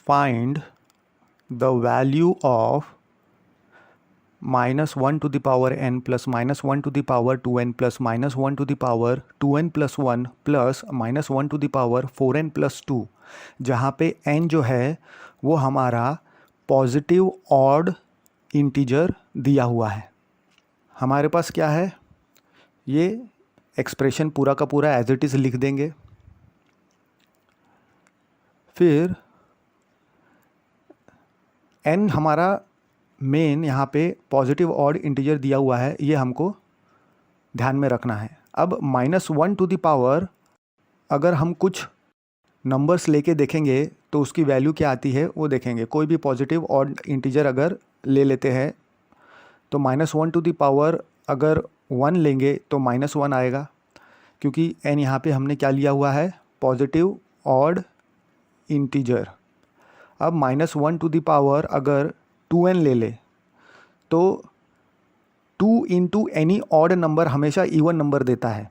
find the value of minus 1 to the power n plus minus 1 to the power 2n plus minus 1 to the power 2n plus 1 plus minus 1 to the power 4n plus 2, जहाँ पे n जो है वो हमारा positive odd integer दिया हुआ है। हमारे पास क्या है, ये एक्सप्रेशन पूरा का पूरा एज इट इज़ लिख देंगे। फिर n हमारा मेन यहाँ पे पॉजिटिव ऑड इंटीजर दिया हुआ है, ये हमको ध्यान में रखना है। अब माइनस 1 टू द पावर अगर हम कुछ नंबर्स लेके देखेंगे तो उसकी वैल्यू क्या आती है वो देखेंगे। कोई भी पॉजिटिव ऑड इंटीजर अगर ले लेते हैं तो माइनस 1 टू द पावर अगर 1 लेंगे तो माइनस 1 आएगा, क्योंकि n यहाँ पे हमने क्या लिया हुआ है, पॉजिटिव ऑड इंटीजर। अब माइनस 1 टू द पावर अगर 2n ले ले तो 2 इंटू एनी ऑड नंबर हमेशा इवन नंबर देता है,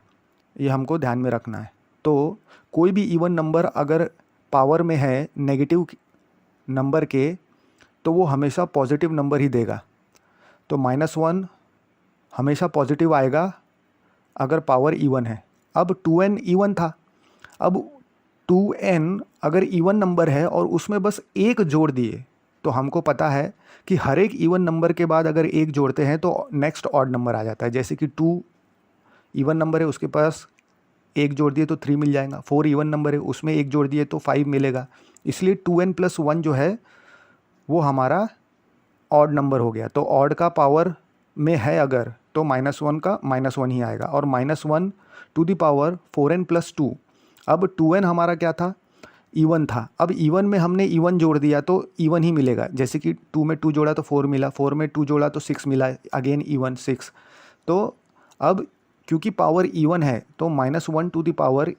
ये हमको ध्यान में रखना है। तो कोई भी इवन नंबर अगर पावर में है नेगेटिव नंबर के तो वो हमेशा पॉजिटिव नंबर ही देगा। तो माइनस 1 हमेशा पॉजिटिव आएगा अगर पावर इवन है। अब 2n इवन था, अब 2n अगर इवन नंबर है और उसमें बस एक जोड़ दिए तो हमको पता है कि हर एक इवन नंबर के बाद अगर एक जोड़ते हैं तो नेक्स्ट ऑड नंबर आ जाता है। जैसे कि 2 इवन नंबर है, उसके पास एक जोड़ दिए तो 3 मिल जाएगा। 4 इवन नंबर है, उसमें एक जोड़ दिए तो 5 मिलेगा। इसलिए 2n प्लस 1 जो है वो हमारा ऑड नंबर हो गया। तो ऑड का पावर में है अगर तो माइनस 1 का माइनस 1 ही आएगा। और minus 1 to the power 4n plus 2, अब 2n हमारा क्या था, इवन था। अब इवन में हमने इवन जोड़ दिया तो इवन ही मिलेगा। जैसे कि 2 में 2 जोड़ा तो 4 मिला, 4 में 2 जोड़ा तो 6 मिला, अगेन इवन 6। तो अब क्योंकि पावर इवन है तो minus 1 to the power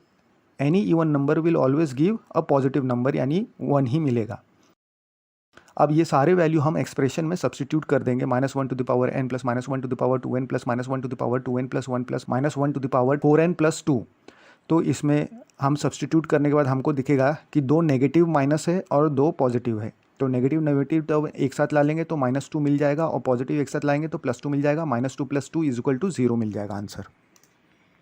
any even number will always give a positive number, यानी 1 ही मिलेगा। अब ये सारे वैल्यू हम एक्सप्रेशन में सब्सटीट्यूट कर देंगे। Minus 1 to the power n plus minus 1 to the power 2n plus minus 1 to the power 2n plus 1 plus minus 1 to the power 4n plus 2। तो इसमें हम सब्सटीट्यूट करने के बाद हमको दिखेगा कि 2 नेगेटिव माइनस है और 2 पॉजिटिव है। तो नेगेटिव नेगेटिव तो एक साथ ला लेंगे तो -2 मिल जाएगा, और पॉजिटिव एक साथ लाएंगे तो +2 मिल जाएगा। -2 + 2 = 0 मिल जाएगा आंसर।